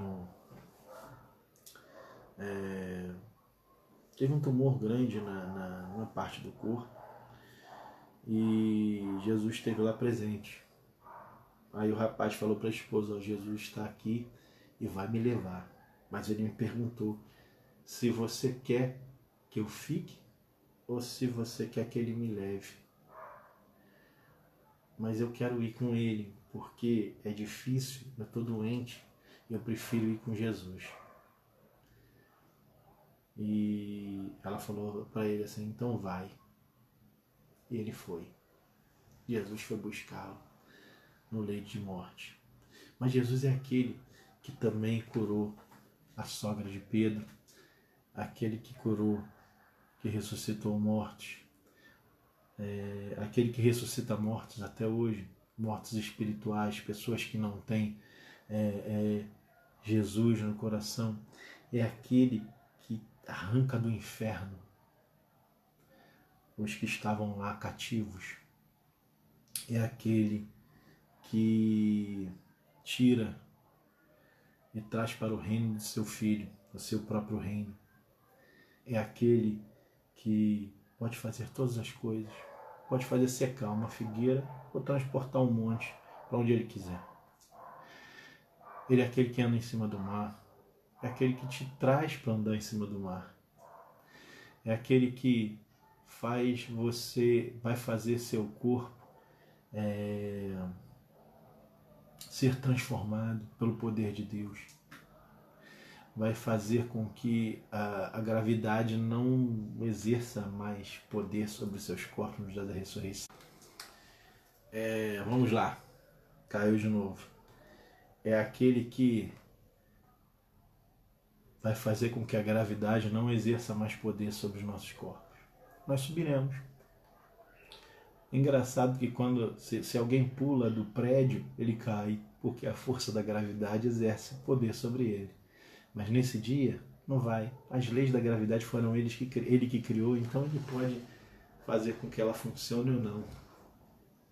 teve um tumor grande numa parte do corpo e Jesus esteve lá presente. Aí o rapaz falou para a esposa: Jesus está aqui e vai me levar. Mas ele me perguntou se você quer que eu fique ou se você quer que ele me leve. Mas eu quero ir com ele, porque é difícil, eu estou doente, e eu prefiro ir com Jesus. E ela falou para ele assim: então vai. E ele foi. Jesus foi buscá-lo no leito de morte. Mas Jesus é aquele que também curou a sogra de Pedro, aquele que curou, que ressuscitou mortos, aquele que ressuscita mortos até hoje, mortos espirituais, pessoas que não têm Jesus no coração, é aquele que arranca do inferno os que estavam lá cativos, é aquele que tira e traz para o reino de seu Filho, o seu próprio reino. É aquele que pode fazer todas as coisas, pode fazer secar uma figueira ou transportar um monte para onde Ele quiser. Ele é aquele que anda em cima do mar, é aquele que te traz para andar em cima do mar. É aquele que vai fazer seu corpo ser transformado pelo poder de Deus. Vai fazer com que a gravidade não exerça mais poder sobre seus corpos no dia da ressurreição. Vamos lá, caiu de novo. É aquele que vai fazer com que a gravidade não exerça mais poder sobre os nossos corpos. Nós subiremos. Engraçado que se alguém pula do prédio, ele cai, porque a força da gravidade exerce poder sobre ele. Mas nesse dia, não vai. As leis da gravidade foram ele que criou, então ele pode fazer com que ela funcione ou não.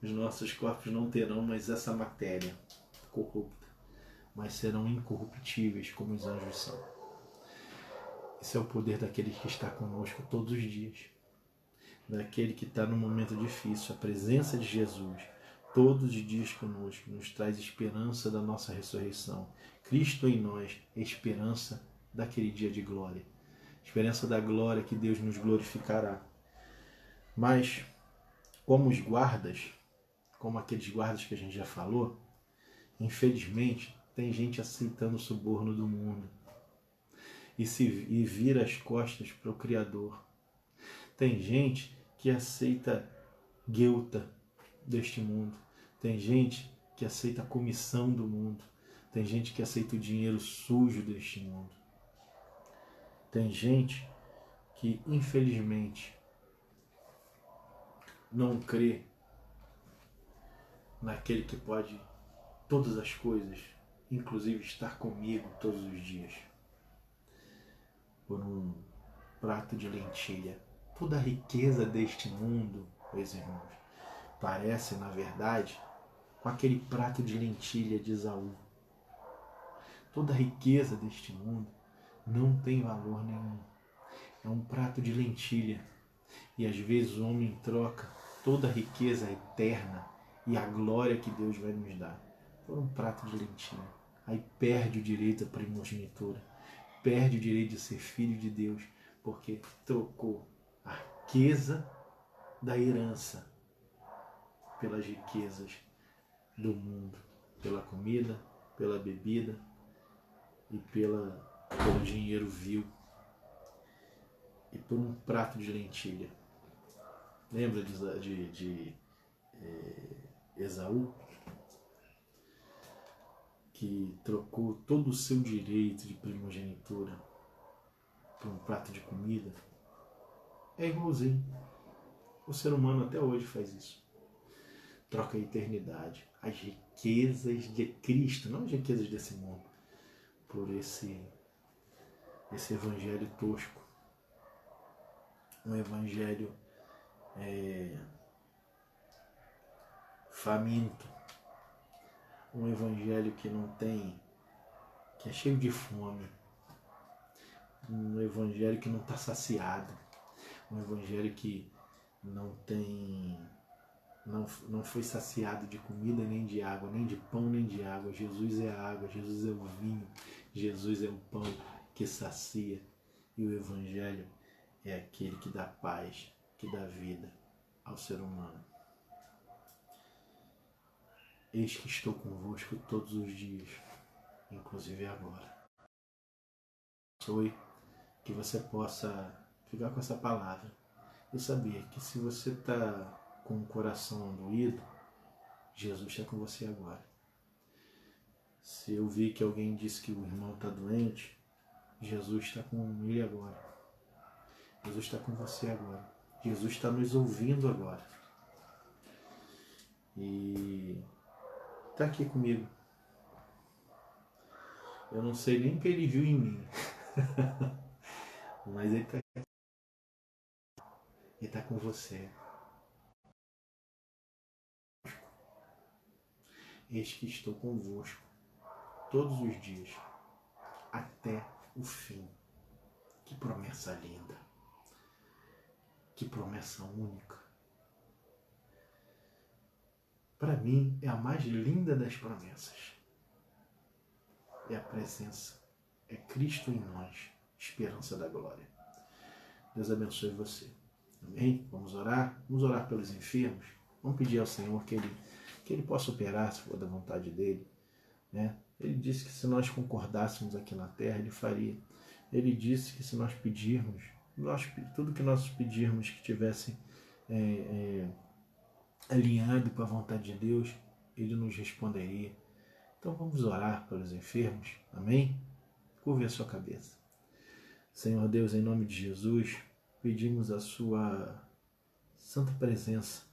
Os nossos corpos não terão mais essa matéria corrupta, mas serão incorruptíveis como os anjos são. Esse é o poder daquele que está conosco todos os dias. Daquele que está no momento difícil. A presença de Jesus todos os dias conosco nos traz esperança da nossa ressurreição. Cristo em nós é esperança daquele dia de glória. Esperança da glória que Deus nos glorificará. Mas, como os guardas, como aqueles guardas que a gente já falou, infelizmente tem gente aceitando o suborno do mundo e vira as costas para o Criador. Tem gente que aceita guelta deste mundo. Tem gente que aceita a comissão do mundo. Tem gente que aceita o dinheiro sujo deste mundo. Tem gente que, infelizmente, não crê naquele que pode todas as coisas, inclusive estar comigo todos os dias. Por um prato de lentilha. Toda a riqueza deste mundo, meus irmãos, parece, na verdade, com aquele prato de lentilha de Esaú. Toda a riqueza deste mundo não tem valor nenhum. É um prato de lentilha. E às vezes o homem troca toda a riqueza eterna e a glória que Deus vai nos dar por um prato de lentilha. Aí perde o direito à primogenitura, perde o direito de ser filho de Deus, porque trocou a riqueza da herança pelas riquezas do mundo, pela comida, pela bebida e pelo dinheiro vil e por um prato de lentilha. Lembra de Esaú, que trocou todo o seu direito de primogenitura por um prato de comida? É igualzinho. O ser humano até hoje faz isso. Troca a eternidade, as riquezas de Cristo, não as riquezas desse mundo, por esse evangelho tosco. Um evangelho faminto. Um evangelho que não tem, que é cheio de fome. Um evangelho que não está saciado. Um evangelho que não foi saciado de comida nem de água, nem de pão nem de água. Jesus é a água, Jesus é o vinho, Jesus é o pão que sacia. E o evangelho é aquele que dá paz, que dá vida ao ser humano. Eis que estou convosco todos os dias, inclusive agora. Que você possa ficar com essa palavra e saber que se você está com o coração doído, Jesus está com você agora. Se eu vi que alguém disse que o irmão está doente, Jesus está com ele agora. Jesus está com você agora. Jesus está nos ouvindo agora. E está aqui comigo. Eu não sei nem o que ele viu em mim. Mas ele está aqui. Ele está com você. Eis que estou convosco todos os dias, até o fim. Que promessa linda. Que promessa única. Para mim, é a mais linda das promessas. É a presença. É Cristo em nós, esperança da glória. Deus abençoe você. Amém? Vamos orar? Vamos orar pelos enfermos. Vamos pedir ao Senhor que Ele possa operar, se for da vontade dEle. Né? Ele disse que se nós concordássemos aqui na terra, Ele faria. Ele disse que se nós pedirmos, tudo que nós pedirmos que tivesse alinhado com a vontade de Deus, Ele nos responderia. Então vamos orar pelos enfermos. Amém? Curve a sua cabeça. Senhor Deus, em nome de Jesus, pedimos a sua santa presença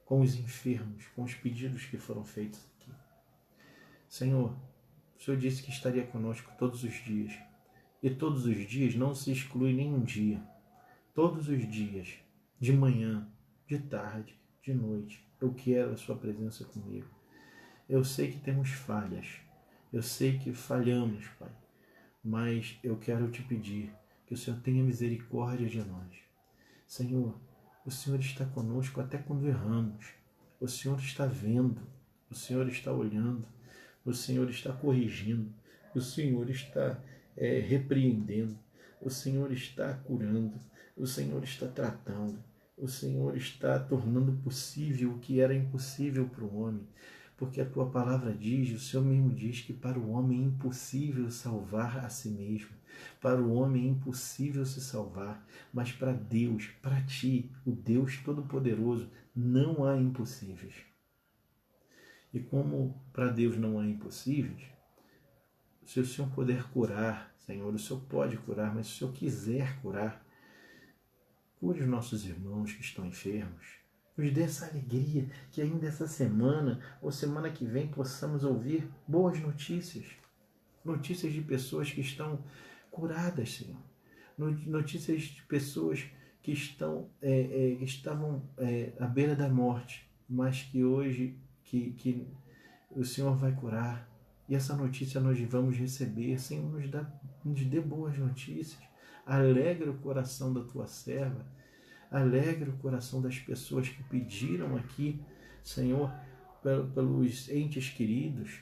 com os enfermos, com os pedidos que foram feitos aqui. Senhor, o Senhor disse que estaria conosco todos os dias. E todos os dias não se exclui nenhum dia. Todos os dias, de manhã, de tarde, de noite, eu quero a sua presença comigo. Eu sei que temos falhas. Eu sei que falhamos, Pai. Mas eu quero te pedir que o Senhor tenha misericórdia de nós. Senhor, o Senhor está conosco até quando erramos. O Senhor está vendo. O Senhor está olhando. O Senhor está corrigindo. O Senhor está repreendendo. O Senhor está curando. O Senhor está tratando. O Senhor está tornando possível o que era impossível para o homem. Porque a tua palavra diz, o Senhor mesmo diz que para o homem é impossível salvar a si mesmo. Para o homem é impossível se salvar. Mas para Deus, para ti, o Deus Todo-Poderoso, não há impossíveis. E como para Deus não há impossíveis, se o Senhor puder curar, Senhor, o Senhor pode curar, mas se o Senhor quiser curar, cure os nossos irmãos que estão enfermos. Nos dê essa alegria que ainda essa semana ou semana que vem possamos ouvir boas notícias. Notícias de pessoas que estão curadas, Senhor. Notícias de pessoas que estavam à beira da morte, mas que hoje que o Senhor vai curar. E essa notícia nós vamos receber. Senhor, nos dê boas notícias. Alegra o coração da tua serva. Alegra o coração das pessoas que pediram aqui, Senhor, pelos entes queridos.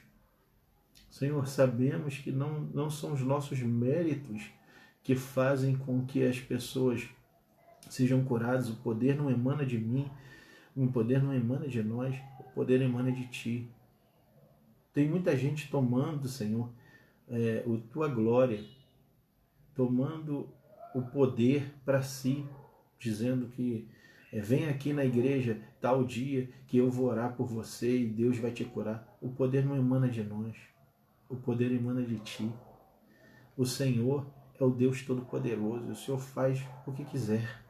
Senhor, sabemos que não são os nossos méritos que fazem com que as pessoas sejam curadas. O poder não emana de mim, o poder não emana de nós, o poder emana de Ti. Tem muita gente tomando, Senhor, a Tua glória, tomando o poder para si, dizendo que vem aqui na igreja tal dia que eu vou orar por você e Deus vai te curar. O poder não emana de nós, o poder emana de Ti. O Senhor é o Deus Todo-Poderoso, o Senhor faz o que quiser.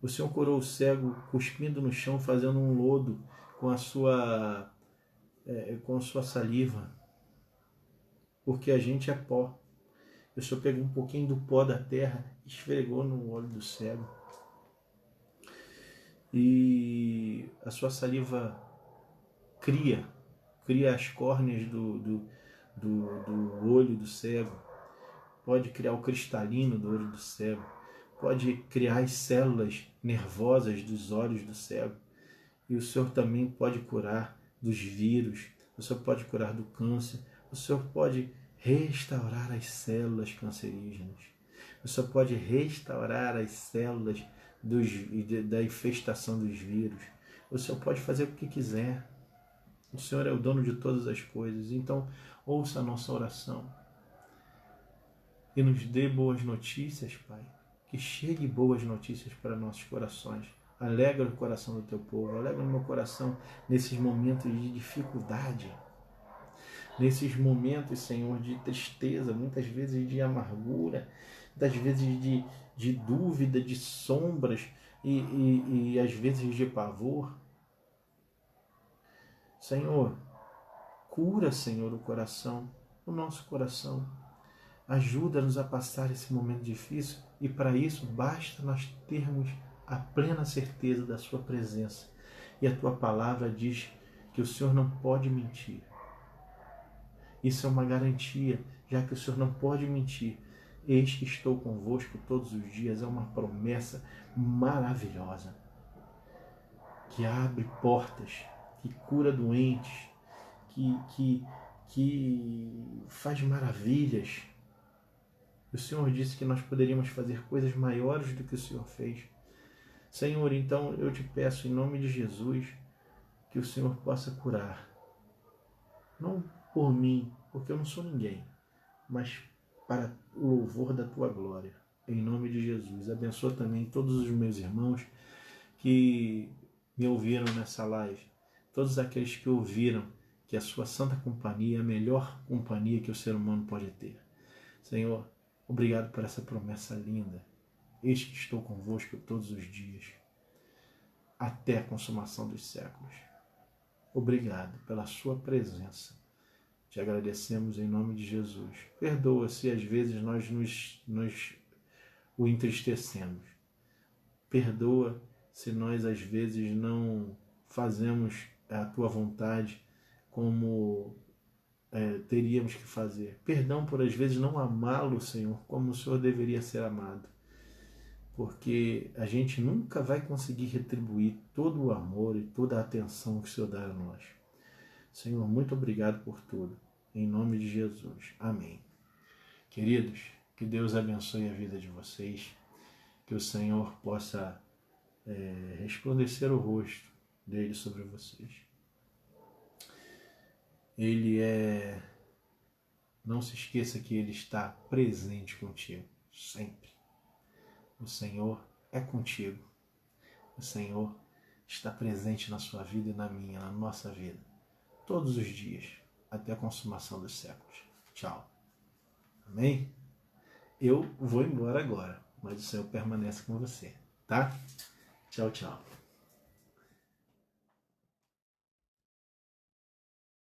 O Senhor curou o cego cuspindo no chão, fazendo um lodo com a sua saliva, porque a gente é pó. O Senhor pegou um pouquinho do pó da terra, esfregou no olho do cego, e a sua saliva cria as córneas do olho do cego, pode criar o cristalino do olho do cego, pode criar as células nervosas dos olhos do cego. E o Senhor também pode curar dos vírus, o Senhor pode curar do câncer, o Senhor pode restaurar as células cancerígenas, o Senhor pode restaurar as células da infestação dos vírus, o Senhor pode fazer o que quiser. O Senhor é o dono de todas as coisas. Então, ouça a nossa oração e nos dê boas notícias, Pai. Que chegue boas notícias para nossos corações. Alegra o coração do teu povo, alegra o meu coração nesses momentos de dificuldade, nesses momentos, Senhor, de tristeza, muitas vezes de amargura, muitas vezes de dúvida, de sombras e às vezes de pavor. Senhor, cura, Senhor, o nosso coração. Ajuda-nos a passar esse momento difícil e para isso basta nós termos a plena certeza da Sua presença. E a Tua palavra diz que o Senhor não pode mentir. Isso é uma garantia, já que o Senhor não pode mentir. Eis que estou convosco todos os dias, é uma promessa maravilhosa, que abre portas, que cura doentes, que faz maravilhas. O Senhor disse que nós poderíamos fazer coisas maiores do que o Senhor fez. Senhor, então eu te peço em nome de Jesus que o Senhor possa curar. Não por mim, porque eu não sou ninguém, mas para o louvor da Tua glória. Em nome de Jesus. Abençoa também todos os meus irmãos que me ouviram nessa live. Todos aqueles que ouviram que a Sua santa companhia é a melhor companhia que o ser humano pode ter. Senhor, obrigado por essa promessa linda. Eis que estou convosco todos os dias, até a consumação dos séculos. Obrigado pela Sua presença. Te agradecemos em nome de Jesus. Perdoa se às vezes nós nos o entristecemos. Perdoa se nós às vezes não fazemos a Tua vontade como teríamos que fazer. Perdão por às vezes não amá-lo, Senhor, como o Senhor deveria ser amado. Porque a gente nunca vai conseguir retribuir todo o amor e toda a atenção que o Senhor dá a nós. Senhor, muito obrigado por tudo. Em nome de Jesus. Amém. Queridos, que Deus abençoe a vida de vocês. Que o Senhor possa resplandecer o rosto dele sobre vocês. Não se esqueça que Ele está presente contigo, sempre. O Senhor é contigo. O Senhor está presente na sua vida e na minha, na nossa vida. Todos os dias, até a consumação dos séculos. Tchau. Amém? Eu vou embora agora, mas o Senhor permanece com você, tá? Tchau, tchau.